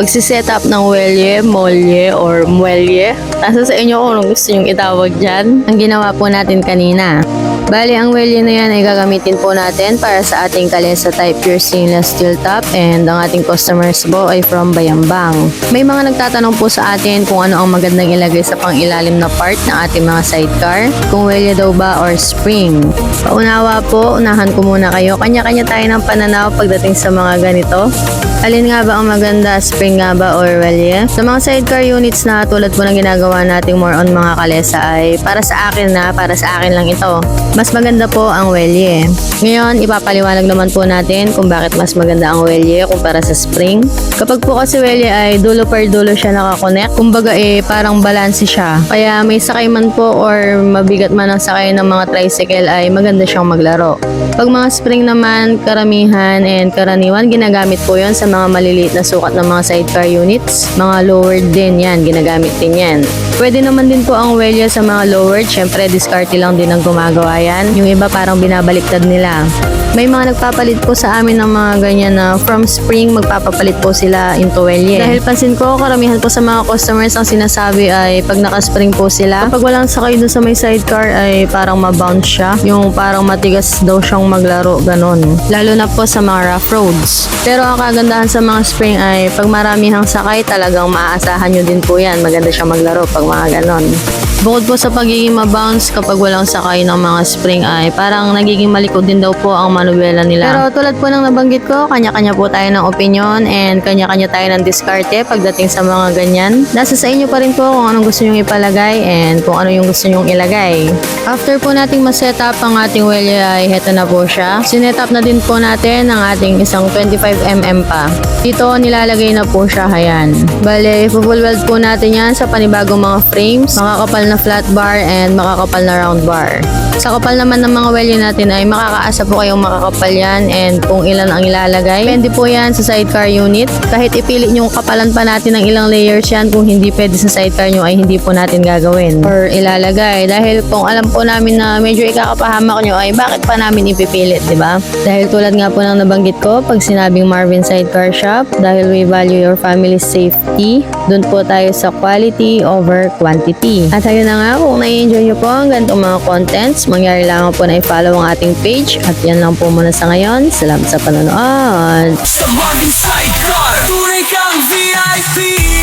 magsiset up ng welye, molye, or muelye. Nasa sa inyo kung anong gusto nyong itawag dyan. Ang ginawa po natin kanina. Bali, ang welye na yan ay gagamitin po natin para sa ating kalesa type pure stainless steel top, and ang ating customers po ay from Bayambang. May mga nagtatanong po sa atin kung ano ang magandang ilagay sa pang-ilalim na part ng ating mga sidecar, kung welye daw ba or spring. Paunawa po, unahan ko muna kayo. Kanya-kanya tayo ng pananaw pagdating sa mga ganito. Alin nga ba ang maganda, spring nga ba or welye? Sa mga sidecar units na tulad po ng ginagawa nating more on mga kalesa ay para sa akin lang ito. Mas maganda po ang welye. Ngayon, ipapaliwanag naman po natin kung bakit mas maganda ang welye kumpara sa spring. Kapag po kasi welye ay dulo per dulo siya nakakonect, kumbaga parang balanse siya. Kaya may sakay man po or mabigat man ang sakay ng mga tricycle ay maganda siyang maglaro. Pag mga spring naman, karamihan and karaniwan, ginagamit po yon sa mga maliliit na sukat ng mga sidecar units. Mga lowered din yan, ginagamit din yan. Pwede naman din po ang welye sa mga lowered, syempre discarte lang din ang gumagawa yan. Yung iba parang binabaliktad nila. May mga nagpapalit po sa amin ng mga ganyan na from spring magpapapalit po sila into welye. Dahil pansin ko, karamihan po sa mga customers ang sinasabi ay pag naka-spring po sila, kapag walang sakay dun sa may sidecar ay parang mabounce siya. Yung parang matigas daw siyang maglaro, ganon. Lalo na po sa mga rough roads. Pero ang kagandahan sa mga spring ay pag maramihang sakay, talagang maaasahan nyo din po yan. Maganda siyang maglaro pag mga ganon. Bukod po sa pagiging mabounce kapag walang sakay ng mga spring ay parang nagiging malikod din daw po ang manuela nila. Pero tulad po ng nabanggit ko, kanya-kanya po tayo ng opinion and kanya-kanya tayo ng diskarte pagdating sa mga ganyan. Nasa sa inyo pa rin po kung anong gusto nyong ipalagay and kung ano yung gusto nyong ilagay. After po nating ma-set up ang ating welye ay heto na po siya. Sinet up na din po natin ang ating isang 25mm pa. Dito nilalagay na po siya, ayan. Bale, full weld po natin yan sa panibagong mga frames, makakapal na flat bar and makakapal na round bar. Sa kapal naman ng mga welye natin ay makakaasa po kayong makakapal yan and kung ilan ang ilalagay. Depende po yan sa sidecar unit. Kahit ipilit nyo kapalan pa natin ng ilang layers yan, kung hindi pwede sa sidecar nyo ay hindi po natin gagawin or ilalagay. Dahil kung alam po namin na medyo ikakapahamak nyo ay bakit pa namin ipipilit, di ba? Dahil tulad nga po ng nabanggit ko, pag sinabing Marvin Sidecar Shop, dahil we value your family's safety, dun po tayo sa quality over quantity. At ayun na nga, kung nai-enjoy nyo po ang ganitong mga contents, mangyari lamang po na i-follow ang ating page. At yan lang po muna sa ngayon. Salamat sa panonood. Sa Marvin Sidecar, tunay kang VIP.